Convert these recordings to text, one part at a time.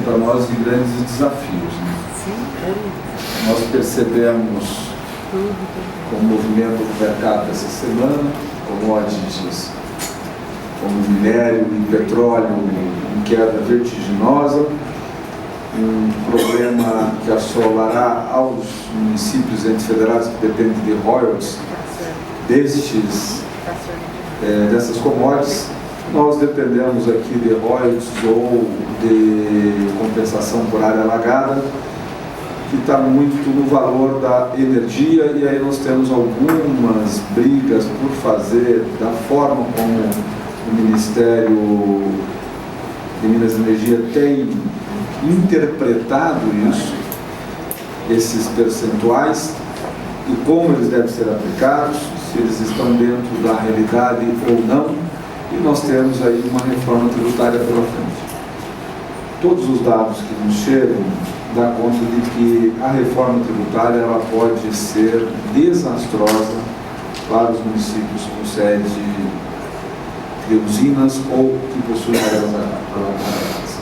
para nós de grandes desafios, né? Nós percebemos com o movimento do mercado essa semana, commodities como minério e petróleo em queda vertiginosa, um problema que assolará aos municípios entes federados que dependem de royalties dessas commodities. Nós dependemos aqui de royalties ou de compensação por área alagada, que está muito no valor da energia, e aí nós temos algumas brigas por fazer da forma como o Ministério de Minas e Energia tem interpretado isso, esses percentuais, e como eles devem ser aplicados, se eles estão dentro da realidade ou não, e nós temos aí uma reforma tributária pela frente. Todos os dados que nos chegam dá conta de que a reforma tributária ela pode ser desastrosa para os municípios com sede de usinas ou que possuem áreas alagadas.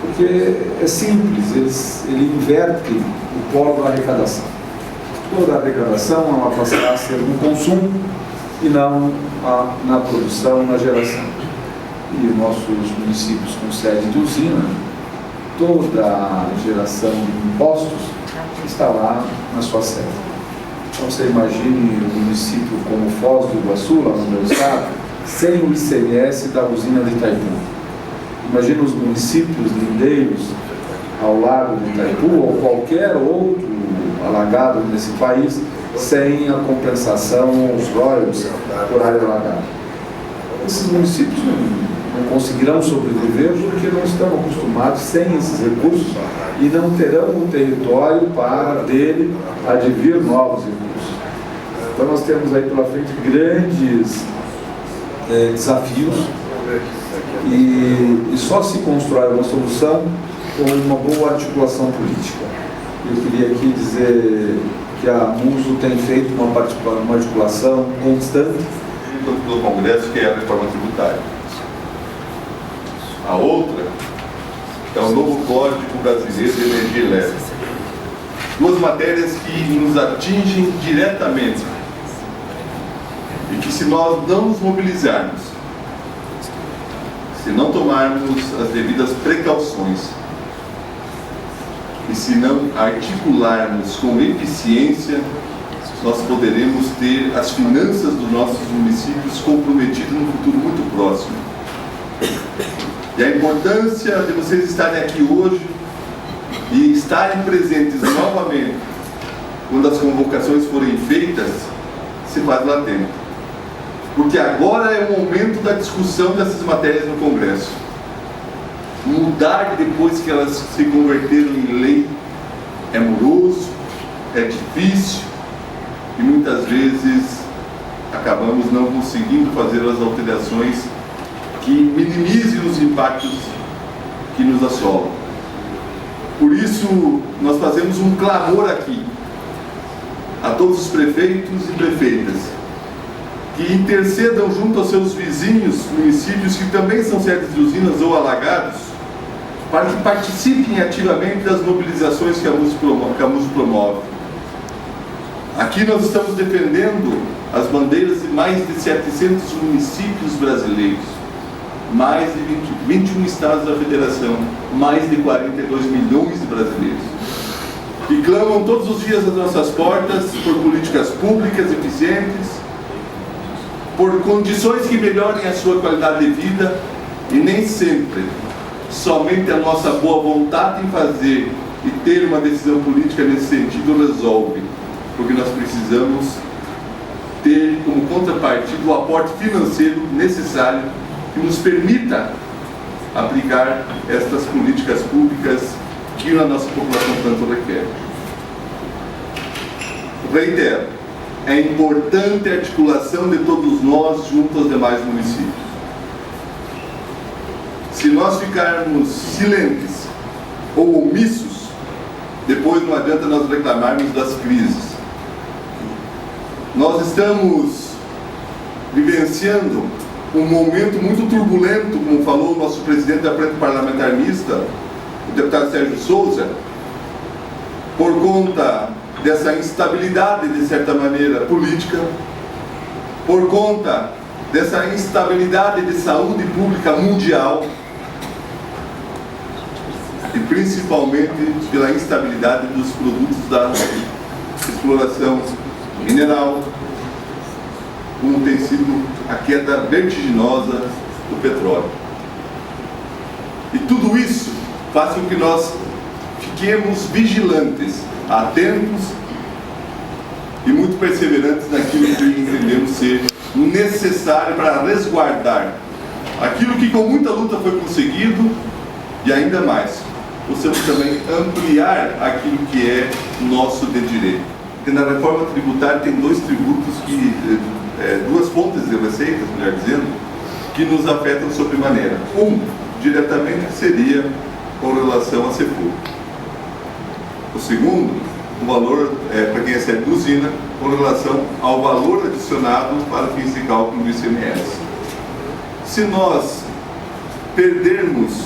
Porque é simples, ele inverte o polo da arrecadação. Toda a arrecadação ela passará a ser no consumo e não na produção, na geração. E nossos municípios com sede de usina, toda a geração de impostos está lá na sua sede. Então você imagine um município como Foz do Iguaçu, lá no meu estado, sem o ICMS da usina de Itaipu. Imagina os municípios lindeiros ao lado de Itaipu ou qualquer outro alagado nesse país sem a compensação, os royalties por área alagada. Esses municípios não conseguirão sobreviver porque não estão acostumados sem esses recursos e não terão o território para dele advir novos recursos. Então nós temos aí pela frente grandes desafios e só se constrói uma solução com uma boa articulação política. Eu queria aqui dizer que a MUSO tem feito uma articulação constante pelo Congresso, que é a reforma tributária. A outra é o novo Código Brasileiro de Energia Elétrica. Duas matérias que nos atingem diretamente e que, se nós não nos mobilizarmos, se não tomarmos as devidas precauções e se não articularmos com eficiência, nós poderemos ter as finanças dos nossos municípios comprometidas no futuro muito próximo. E a importância de vocês estarem aqui hoje e estarem presentes novamente quando as convocações forem feitas se faz latente. Porque agora é o momento da discussão dessas matérias no Congresso. Mudar depois que elas se converteram em lei é moroso, é difícil e muitas vezes acabamos não conseguindo fazer as alterações que minimizem os impactos que nos assolam. Por isso, nós fazemos um clamor aqui a todos os prefeitos e prefeitas que intercedam junto aos seus vizinhos, municípios que também são sedes de usinas ou alagados, para que participem ativamente das mobilizações que a MUSO promove. Aqui nós estamos defendendo as bandeiras de mais de 700 municípios brasileiros, mais de 21 estados da federação, mais de 42 milhões de brasileiros, que clamam todos os dias às nossas portas por políticas públicas eficientes, por condições que melhorem a sua qualidade de vida, e nem sempre somente a nossa boa vontade em fazer e ter uma decisão política nesse sentido resolve, porque nós precisamos ter como contrapartida o aporte financeiro necessário que nos permita aplicar estas políticas públicas que a nossa população tanto requer. Reitero, é importante a articulação de todos nós junto aos demais municípios. Se nós ficarmos silentes ou omissos, depois não adianta nós reclamarmos das crises. Nós estamos vivenciando um momento muito turbulento, como falou o nosso presidente da Frente Parlamentar Mista, o deputado Sérgio Souza, por conta dessa instabilidade, de certa maneira, política, por conta dessa instabilidade de saúde pública mundial e principalmente pela instabilidade dos produtos da exploração mineral, como tem sido a queda vertiginosa do petróleo. E tudo isso faz com que nós fiquemos vigilantes, atentos e muito perseverantes naquilo que entendemos ser necessário para resguardar aquilo que com muita luta foi conseguido e ainda mais, possamos também ampliar aquilo que é nosso de direito. Porque na reforma tributária tem dois tributos, duas fontes de receitas, melhor dizendo, que nos afetam sobremaneira. Um, diretamente, seria com relação à CEFUR. O segundo, o valor, para quem recebe de usina, com relação ao valor adicionado para fins de cálculo do ICMS. Se nós perdermos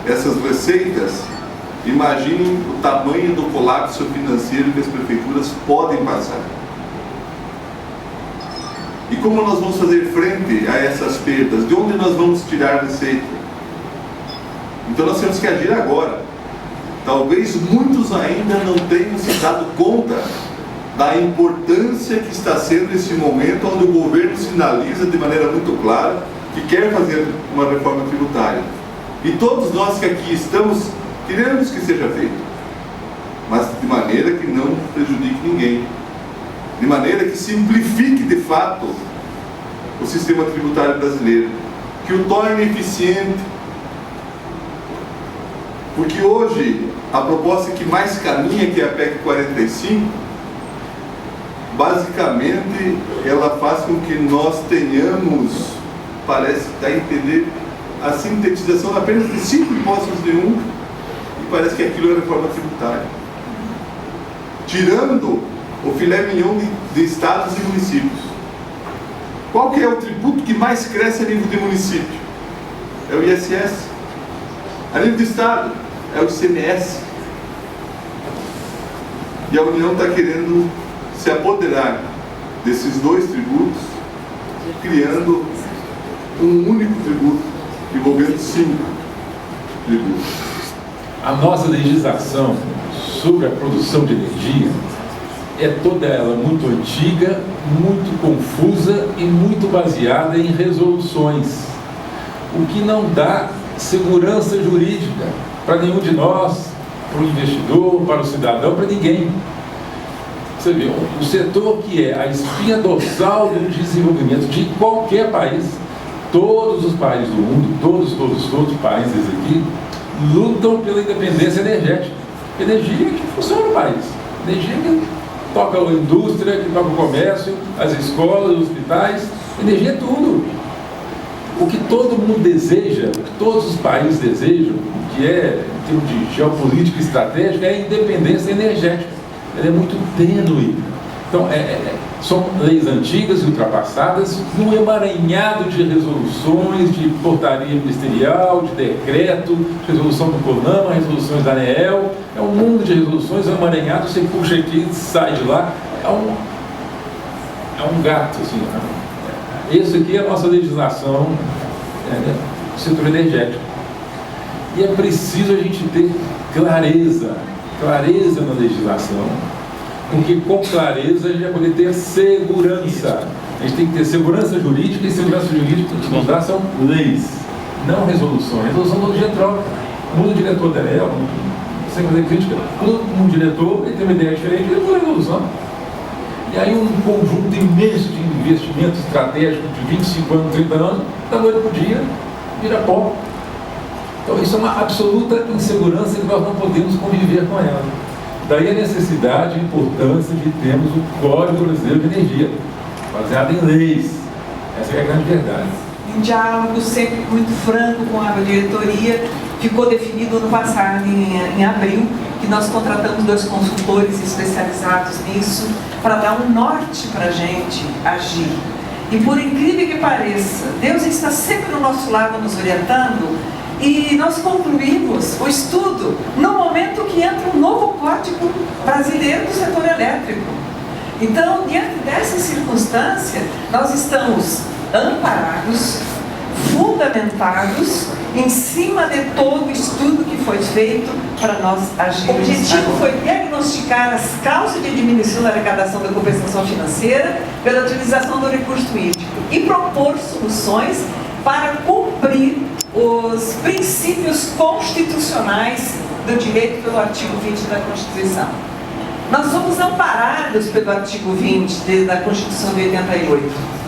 essas receitas, imaginem o tamanho do colapso financeiro que as prefeituras podem passar. E como nós vamos fazer frente a essas perdas? De onde nós vamos tirar receita? Então nós temos que agir agora. Talvez muitos ainda não tenham se dado conta da importância que está sendo esse momento onde o governo sinaliza de maneira muito clara que quer fazer uma reforma tributária. E todos nós que aqui estamos queremos que seja feito, mas de maneira que não prejudique ninguém, de maneira que simplifique de fato o sistema tributário brasileiro, que o torne eficiente. Porque hoje a proposta que mais caminha, que é a PEC 45, basicamente ela faz com que nós tenhamos, parece dar a entender, a sintetização apenas de 5 impostos de um, e parece que aquilo é reforma tributária, tirando o filé mignon de estados e municípios. Qual que é o tributo que mais cresce a nível de município? É o ISS. A nível de estado, é o ICMS. E a União está querendo se apoderar desses dois tributos, criando um único tributo, envolvendo 5 tributos. A nossa legislação sobre a produção de energia é toda ela muito antiga, muito confusa e muito baseada em resoluções, o que não dá segurança jurídica para nenhum de nós, para o investidor, para o cidadão, para ninguém. Você vê, o setor que é a espinha dorsal do desenvolvimento de qualquer país, todos os países do mundo, todos os países aqui, lutam pela independência energética. Energia que funciona no país, energia que toca a indústria, que toca o comércio, as escolas, os hospitais, energia é tudo. O que todo mundo deseja, o que todos os países desejam, que é, em termos de geopolítica estratégica, é a independência energética. Ela é muito tênue. Então, são leis antigas e ultrapassadas, num emaranhado de resoluções, de portaria ministerial, de decreto, resolução do CONAMA, resoluções da ANEEL. É um mundo de resoluções, é um emaranhado, você puxa aqui, sai de lá. É um gato, assim, né? Essa aqui é a nossa legislação do setor energético. E é preciso a gente ter clareza na legislação, porque com clareza a gente vai poder ter segurança. A gente tem que ter segurança jurídica, e segurança jurídica que nos dá são leis, não resoluções. Resolução todo dia troca. Muda o diretor da ANEEL, sem fazer crítica, um diretor, ele tem uma ideia diferente, ele muda a resolução. E aí um conjunto imenso de investimentos estratégicos de 25 anos, 30 anos, da noite para o dia, vira pó. Então isso é uma absoluta insegurança que nós não podemos conviver com ela. Daí a necessidade e a importância de termos o Código Brasileiro de Energia, baseado em leis. Essa é a grande verdade. Em diálogo sempre muito franco com a diretoria, ficou definido ano passado, em abril, que nós contratamos 2 consultores especializados nisso, para dar um norte para a gente agir. E por incrível que pareça, Deus está sempre do nosso lado nos orientando, e nós concluímos o estudo brasileiro do setor elétrico. Então, diante dessa circunstância, nós estamos amparados, fundamentados, em cima de todo o estudo que foi feito para nós agirmos. O objetivo foi diagnosticar as causas de diminuição da arrecadação da compensação financeira pela utilização do recurso hídrico e propor soluções para cumprir os princípios constitucionais do direito pelo artigo 20 da Constituição. Nós somos amparados pelo artigo 20 da Constituição de 88.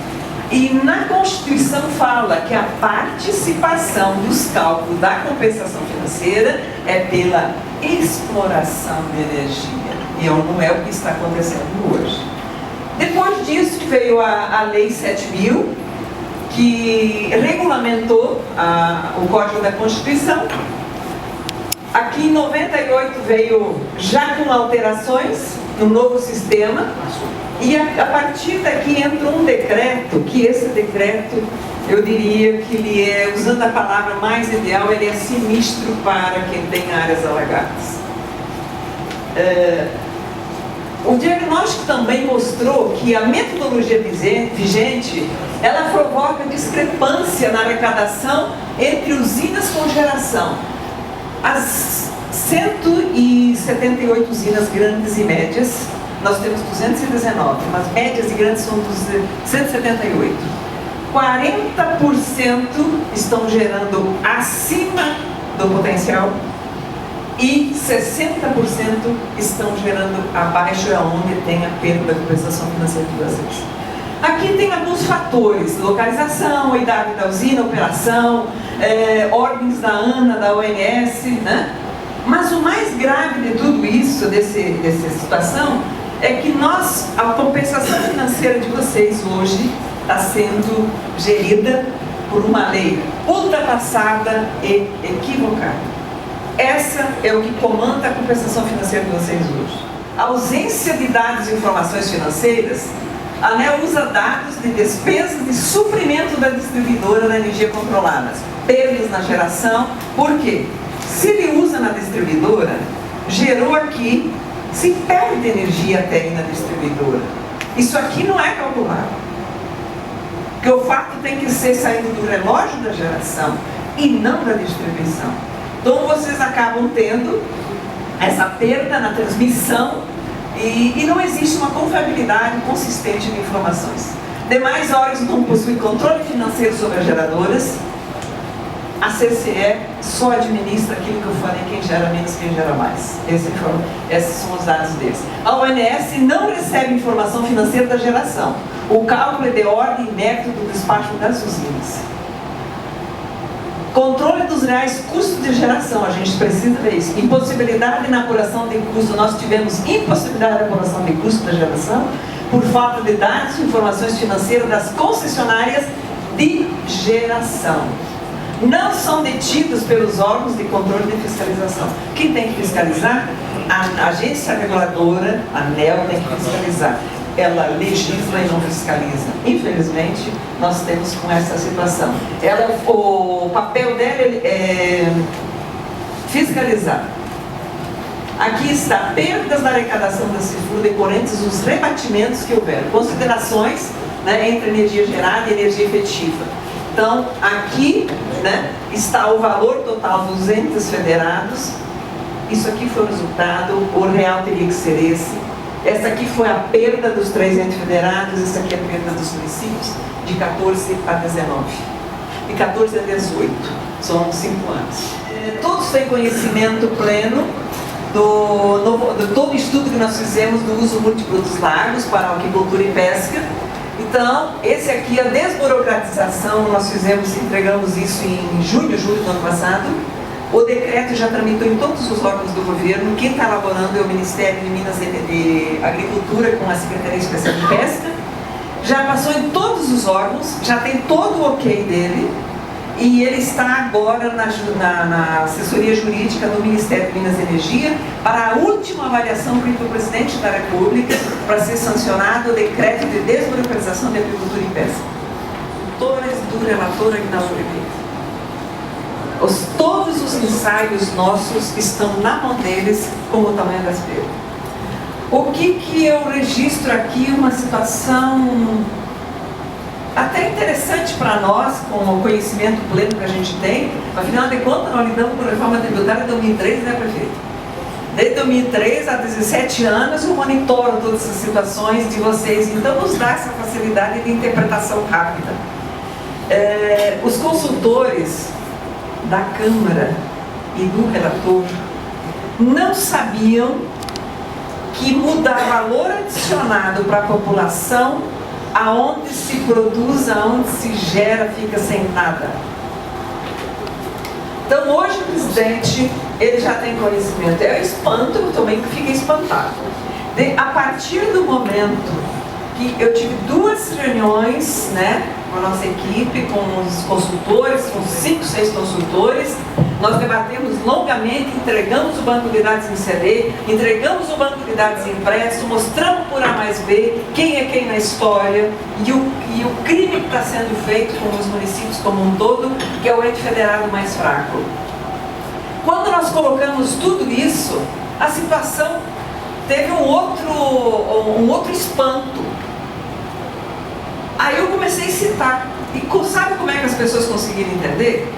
E na Constituição fala que a participação dos cálculos da compensação financeira é pela exploração de energia. E não é o que está acontecendo hoje. Depois disso veio a Lei 7.000, que regulamentou o Código da Constituição. Aqui em 98 veio já com alterações no novo sistema. E a partir daqui entrou um decreto, que esse decreto, eu diria que ele é, usando a palavra mais ideal, ele é sinistro para quem tem áreas alagadas. O diagnóstico também mostrou que a metodologia vigente, ela provoca discrepância na arrecadação entre usinas com geração. As 178 usinas grandes e médias, nós temos 219, mas médias e grandes são 178. 40% estão gerando acima do potencial e 60% estão gerando abaixo, aonde tem a perda da compensação financeira de vocês. Aqui tem alguns fatores: localização, a idade da usina, operação, órgãos da ANA, da ONS, né? Mas o mais grave de tudo isso, dessa situação, é que a compensação financeira de vocês hoje está sendo gerida por uma lei ultrapassada e equivocada. Essa é o que comanda a compensação financeira de vocês hoje. A ausência de dados e informações financeiras, a ANEEL usa dados de despesas de suprimento da distribuidora da energia controlada, perdas na geração. Por quê? Se ele usa na distribuidora, gerou aqui, se perde energia até aí na distribuidora. Isso aqui não é calculado. Porque o fato tem que ser saindo do relógio da geração e não da distribuição. Então vocês acabam tendo essa perda na transmissão e não existe uma confiabilidade consistente de informações. Demais órgãos não possuem controle financeiro sobre as geradoras. A CCE só administra aquilo que eu falei, quem gera menos, quem gera mais. Esses são os dados deles. A ONS não recebe informação financeira da geração. O cálculo é de ordem e método do despacho das usinas. Controle dos reais custos de geração, a gente precisa ver isso. Impossibilidade na apuração de custo. Nós tivemos impossibilidade de apuração de custo da geração por falta de dados e informações financeiras das concessionárias de geração. Não são detidos pelos órgãos de controle e de fiscalização. Quem tem que fiscalizar? A agência reguladora, a ANEEL, tem que fiscalizar. Ela legisla e não fiscaliza. Infelizmente, nós temos com essa situação. O papel dela é fiscalizar. Aqui está perdas da arrecadação da CIFRU decorrentes dos rebatimentos que houveram. Considerações, né, entre energia gerada e energia efetiva. Então, aqui, né, está o valor total dos entes federados. Isso aqui foi o resultado, o real teria que ser esse. Essa aqui foi a perda dos 3 entes federados, essa aqui é a perda dos municípios, de 14 a 19. De 14 a 18, são 5 anos. Todos têm conhecimento pleno do todo o estudo que nós fizemos do uso múltiplo dos lagos para aquicultura e pesca. Então, esse aqui, a desburocratização, nós entregamos isso em julho do ano passado. O decreto já tramitou em todos os órgãos do governo. Quem está elaborando é o Ministério de Minas e de Agricultura com a Secretaria Especial de Pesca. Já passou em todos os órgãos, já tem todo o ok dele. E ele está agora na assessoria jurídica do Ministério de Minas e Energia para a última avaliação para o Presidente da República para ser sancionado o decreto de desburocratização de agricultura e pesca. Autores do relator Aguinaldo Oliveira. Todos os ensaios nossos estão na mão deles como o tamanho das perdas. O que eu registro aqui, uma situação até interessante para nós, com o conhecimento pleno que a gente tem. Afinal de contas, nós lidamos com a reforma tributária em 2003, né, prefeito? Desde 2003, há 17 anos, eu monitoro todas essas situações de vocês, então nos dá essa facilidade de interpretação rápida. Os consultores da Câmara e do relator não sabiam que mudar valor adicionado para a população, aonde se produz, aonde se gera, fica sem nada. Então hoje o presidente, ele já tem conhecimento. Eu espanto, eu também fiquei espantado. A partir do momento que eu tive 2 reuniões, né, com a nossa equipe, com os consultores, com 5, 6 consultores, nós debatemos longamente, entregamos o banco de dados em CD, entregamos o banco de dados impresso, mostramos por A mais B quem é quem na história e o crime que está sendo feito com os municípios como um todo, que é o ente federado mais fraco. Quando nós colocamos tudo isso, a situação teve um outro espanto. Aí eu comecei a citar. E sabe como é que as pessoas conseguiram entender?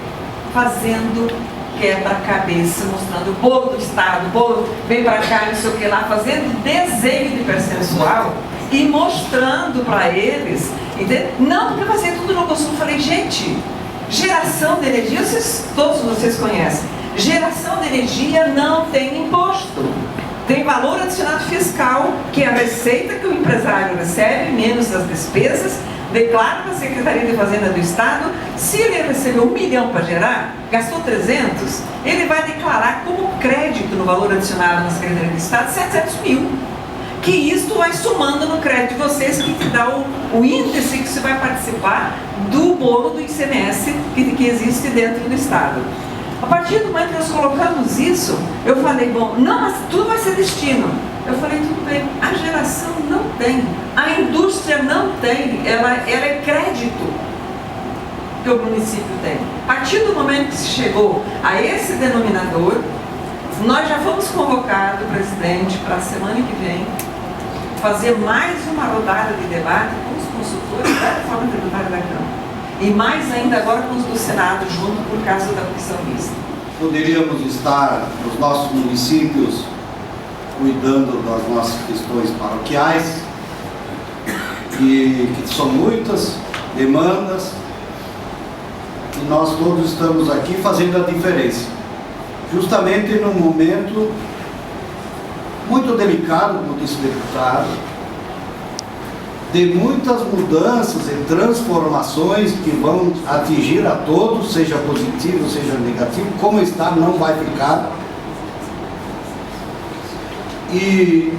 Fazendo quebra-cabeça, mostrando o bolo do Estado, o bolo vem para cá, não sei o que lá, fazendo desenho de percentual e mostrando para eles, entendeu? Não, porque fazia tudo no consumo. Eu falei, gente, geração de energia, todos vocês conhecem, geração de energia não tem imposto. Tem valor adicionado fiscal, que é a receita que o empresário recebe, menos as despesas, declara para a Secretaria de Fazenda do Estado. Se ele recebeu 1 milhão para gerar, gastou 300, ele vai declarar como crédito no valor adicionado na Secretaria do Estado 700 mil. Que isto vai somando no crédito de vocês, que te dá o índice que você vai participar do bolo do ICMS que existe dentro do Estado. A partir do momento que nós colocamos isso, eu falei, bom, não, mas tudo vai ser destino. Eu falei, tudo bem, a geração não tem, a indústria não tem, ela é crédito que o município tem. A partir do momento que se chegou a esse denominador, nós já fomos convocados, presidente, para a semana que vem, fazer mais uma rodada de debate com os consultores da reforma tributária da Câmara. E mais ainda agora com os do Senado, junto por causa da comissão mista. Poderíamos estar nos nossos municípios cuidando das nossas questões paroquiais, que são muitas demandas, e nós todos estamos aqui fazendo a diferença. Justamente num momento muito delicado, como disse o deputado, de muitas mudanças e transformações que vão atingir a todos, seja positivo, seja negativo, como está, não vai ficar. E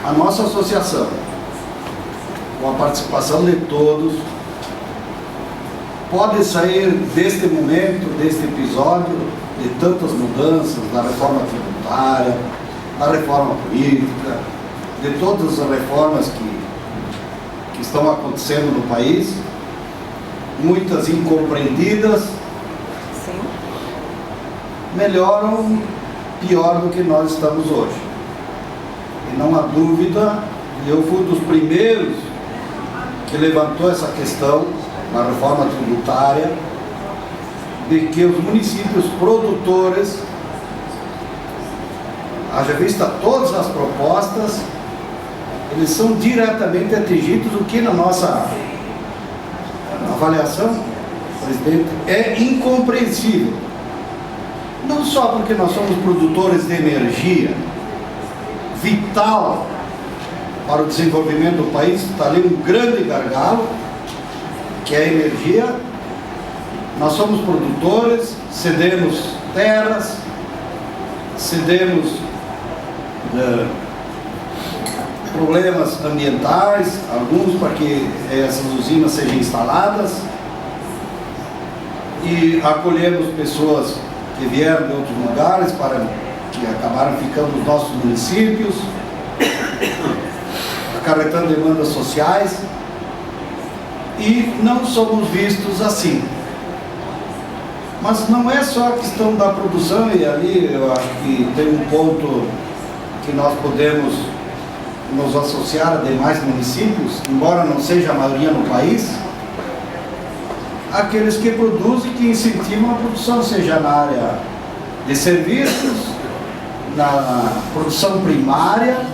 a nossa associação, com a participação de todos, pode sair deste momento, deste episódio, de tantas mudanças, da reforma tributária, da reforma política, de todas as reformas que estão acontecendo no país, muitas incompreendidas, Sim. melhoram pior do que nós estamos hoje. E não há dúvida, eu fui dos primeiros que levantou essa questão na reforma tributária, de que os municípios produtores, haja vista todas as propostas, eles são diretamente atingidos, o que na nossa avaliação, presidente, é incompreensível. Não só porque nós somos produtores de energia, vital para o desenvolvimento do país, está ali um grande gargalo, que é a energia. Nós somos produtores, cedemos terras, cedemos problemas ambientais, alguns para que essas usinas sejam instaladas, e acolhemos pessoas que vieram de outros lugares para que acabaram ficando nos nossos municípios, acarretando demandas sociais, e não somos vistos assim. Mas não é só a questão da produção, e ali eu acho que tem um ponto que nós podemos nos associar a demais municípios, embora não seja a maioria no país, aqueles que produzem, que incentivam a produção, seja na área de serviços, na produção primária,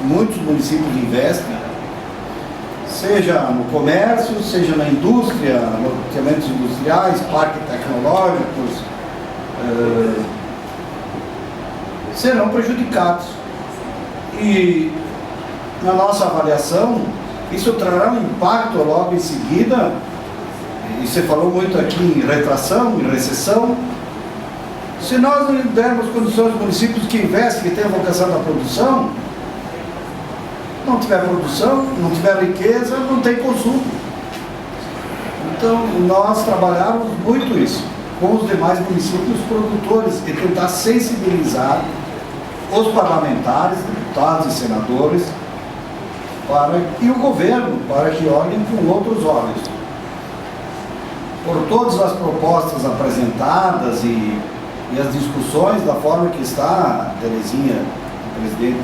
muitos municípios investem, seja no comércio, seja na indústria, loteamentos industriais, parques tecnológicos, serão prejudicados. E na nossa avaliação, isso trará um impacto logo em seguida, e você falou muito aqui em retração, em recessão. Se nós não dermos condições aos municípios que investem, que têm a vocação da produção, não tiver produção, não tiver riqueza, não tem consumo. Então, nós trabalhamos muito isso, com os demais municípios produtores, e tentar sensibilizar os parlamentares, deputados e senadores, e o governo, para que olhem com outros olhos. Por todas as propostas apresentadas e as discussões, da forma que está, Terezinha, o presidente,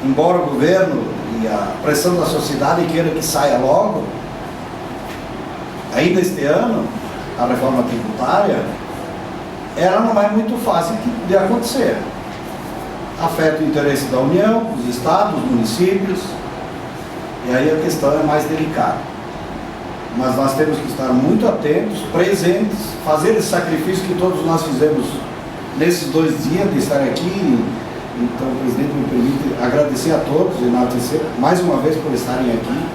embora o governo e a pressão da sociedade queira que saia logo, ainda este ano, a reforma tributária, ela não é muito fácil de acontecer. Afeta o interesse da União, dos estados, dos municípios, e aí a questão é mais delicada. Mas nós temos que estar muito atentos, presentes, fazer esse sacrifício que todos nós fizemos nesses 2 dias de estar aqui. Então, o presidente me permite agradecer a todos e enaltecer mais uma vez por estarem aqui.